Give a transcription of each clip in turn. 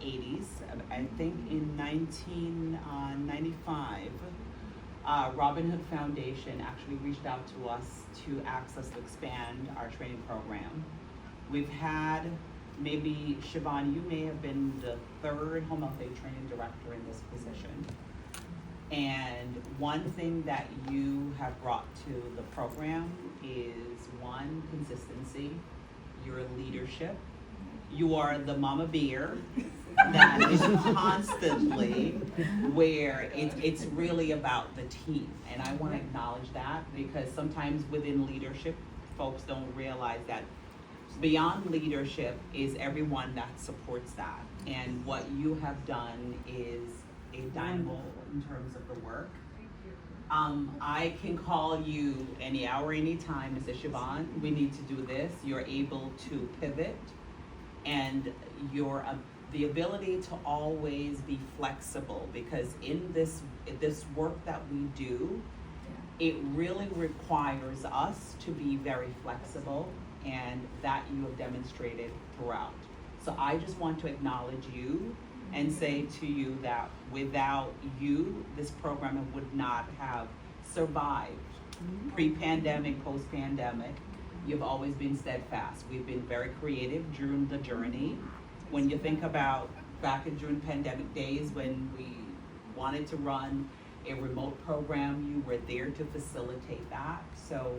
1980s. I think in 1995, Robin Hood Foundation actually reached out to us to ask us to expand our training program. We've had, maybe Siobhan, you may have been the third home health aide training director in this position. And one thing that you have brought to the program is, one, consistency, your leadership. You are the mama bear that is constantly where it's really about the team. And I want to acknowledge that, because sometimes within leadership, folks don't realize that beyond leadership is everyone that supports that. And what you have done is a dynamo in terms of the work. I can call you any hour, any time, and say, Siobhan, we need to do this. You're able to pivot, and the ability to always be flexible, because in this work that we do, it really requires us to be very flexible, and that you have demonstrated throughout. So I just want to acknowledge you and say to you that without you, this program would not have survived. Pre-pandemic, post-pandemic, you've always been steadfast. We've been very creative during the journey. When you think about back during pandemic days when we wanted to run a remote program, you were there to facilitate that. So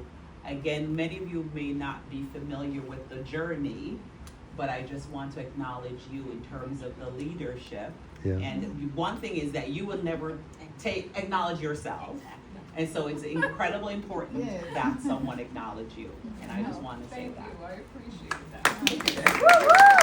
again, many of you may not be familiar with the journey, but I just want to acknowledge you in terms of the leadership. Yeah. And one thing is that you will never acknowledge yourself. And so it's incredibly important that someone acknowledge you. And I just want to say that. Thank you, I appreciate that.